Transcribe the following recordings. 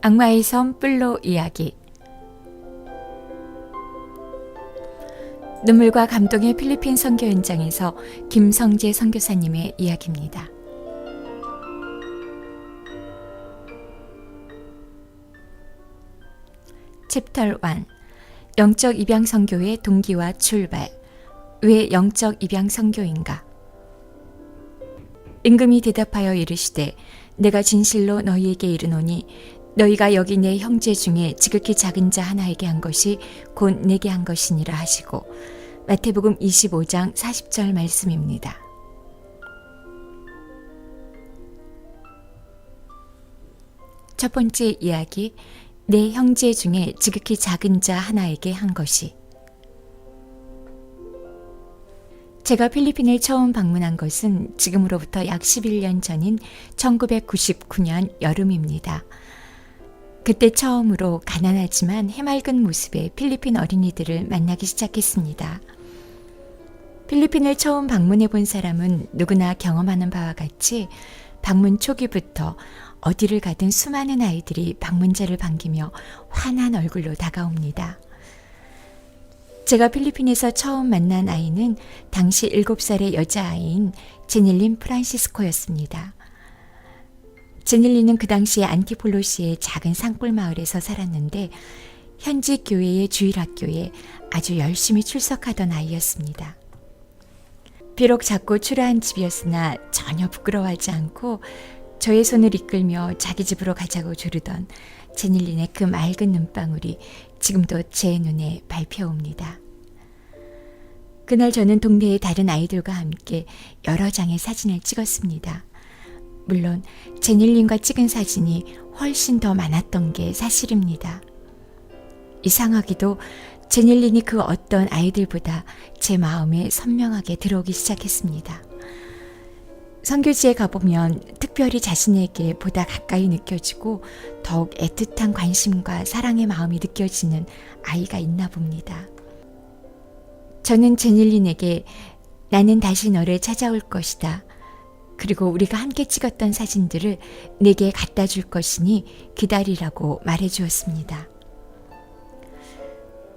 악마의 섬 플로 이야기. 눈물과 감동의 필리핀 선교 현장에서 김성재 선교사님의 이야기입니다. 챕터 1. 영적 입양 선교의 동기와 출발. 왜 영적 입양 선교인가? 임금이 대답하여 이르시되 내가 진실로 너희에게 이르노니 너희가 여기 내 형제 중에 지극히 작은 자 하나에게 한 것이 곧 내게 한 것이니라 하시고, 마태복음 25장 40절 말씀입니다. 첫 번째 이야기, 내 형제 중에 지극히 작은 자 하나에게 한 것이. 제가 필리핀을 처음 방문한 것은 지금으로부터 약 11년 전인 1999년 여름입니다. 그때 처음으로 가난하지만 해맑은 모습의 필리핀 어린이들을 만나기 시작했습니다. 필리핀을 처음 방문해 본 사람은 누구나 경험하는 바와 같이 방문 초기부터 어디를 가든 수많은 아이들이 방문자를 반기며 환한 얼굴로 다가옵니다. 제가 필리핀에서 처음 만난 아이는 당시 7살의 여자아이인 제닐린 프란시스코였습니다. 제닐린은 그 당시에 안티폴로시의 작은 산골 마을에서 살았는데 현지 교회의 주일학교에 아주 열심히 출석하던 아이였습니다. 비록 작고 초라한 집이었으나 전혀 부끄러워하지 않고 저의 손을 이끌며 자기 집으로 가자고 조르던 제닐린의 그 맑은 눈방울이 지금도 제 눈에 밟혀옵니다. 그날 저는 동네의 다른 아이들과 함께 여러 장의 사진을 찍었습니다. 물론 제닐린과 찍은 사진이 훨씬 더 많았던 게 사실입니다. 이상하게도 제닐린이 그 어떤 아이들보다 제 마음에 선명하게 들어오기 시작했습니다. 선교지에 가보면 특별히 자신에게 보다 가까이 느껴지고 더욱 애틋한 관심과 사랑의 마음이 느껴지는 아이가 있나 봅니다. 저는 제닐린에게 나는 다시 너를 찾아올 것이다. 그리고 우리가 함께 찍었던 사진들을 내게 갖다 줄 것이니 기다리라고 말해 주었습니다.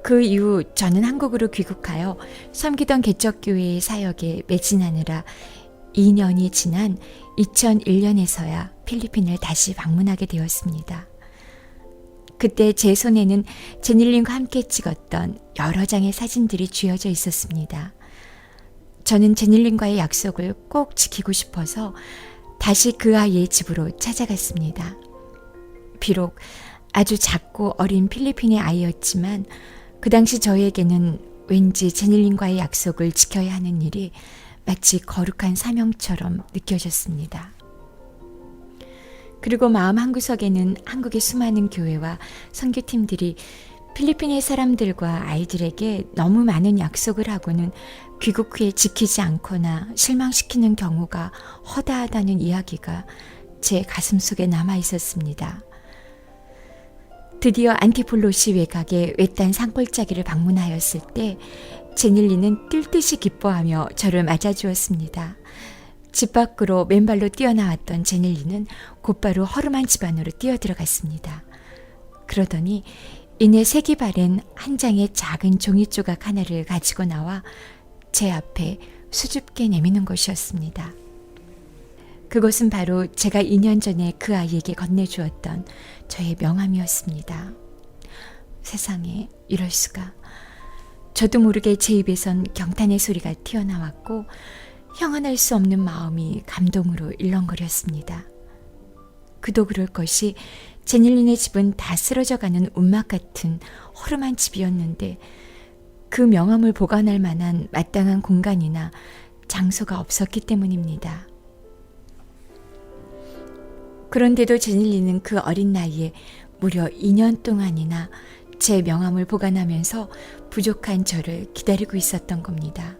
그 이후 저는 한국으로 귀국하여 섬기던 개척교회의 사역에 매진하느라 2년이 지난 2001년에서야 필리핀을 다시 방문하게 되었습니다. 그때 제 손에는 제닐린과 함께 찍었던 여러 장의 사진들이 쥐어져 있었습니다. 저는 제닐린과의 약속을 꼭 지키고 싶어서 다시 그 아이의 집으로 찾아갔습니다. 비록 아주 작고 어린 필리핀의 아이였지만 그 당시 저에게는 왠지 제닐린과의 약속을 지켜야 하는 일이 마치 거룩한 사명처럼 느껴졌습니다. 그리고 마음 한구석에는 한국의 수많은 교회와 선교팀들이 필리핀의 사람들과 아이들에게 너무 많은 약속을 하고는 귀국 후에 지키지 않거나 실망시키는 경우가 허다하다는 이야기가 제 가슴 속에 남아 있었습니다. 드디어 안티폴로시 외곽의 외딴 산골짜기를 방문하였을 때 제닐린은 뛸 듯이 기뻐하며 저를 맞아주었습니다. 집 밖으로 맨발로 뛰어나왔던 제닐린은 곧바로 허름한 집 안으로 뛰어들어갔습니다. 그러더니 이내 색이 바랜 한 장의 작은 종이 조각 하나를 가지고 나와 제 앞에 수줍게 내미는 것이었습니다. 그것은 바로 제가 2년 전에 그 아이에게 건네주었던 저의 명함이었습니다. 세상에 이럴 수가. 저도 모르게 제 입에선 경탄의 소리가 튀어나왔고 형언할 수 없는 마음이 감동으로 일렁거렸습니다. 그도 그럴 것이 제닐린의 집은 다 쓰러져가는 운막 같은 허름한 집이었는데 그 명함을 보관할 만한 마땅한 공간이나 장소가 없었기 때문입니다. 그런데도 제닐린은 그 어린 나이에 무려 2년 동안이나 제 명함을 보관하면서 부족한 저를 기다리고 있었던 겁니다.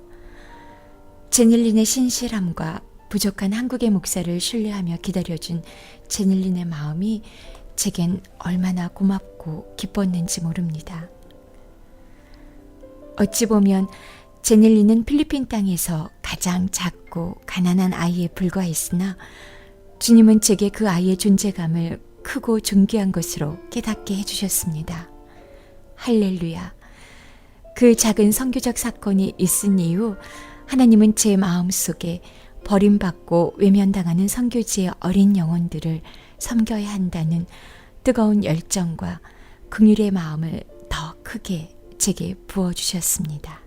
제닐린의 신실함과 부족한 한국의 목사를 신뢰하며 기다려준 제닐린의 마음이 제겐 얼마나 고맙고 기뻤는지 모릅니다. 어찌 보면 제닐린은 필리핀 땅에서 가장 작고 가난한 아이에 불과했으나 주님은 제게 그 아이의 존재감을 크고 존귀한 것으로 깨닫게 해주셨습니다. 할렐루야. 그 작은 선교적 사건이 있은 이후 하나님은 제 마음속에 버림받고 외면당하는 선교지의 어린 영혼들을 섬겨야 한다는 뜨거운 열정과 긍휼의 마음을 더 크게 제게 부어주셨습니다.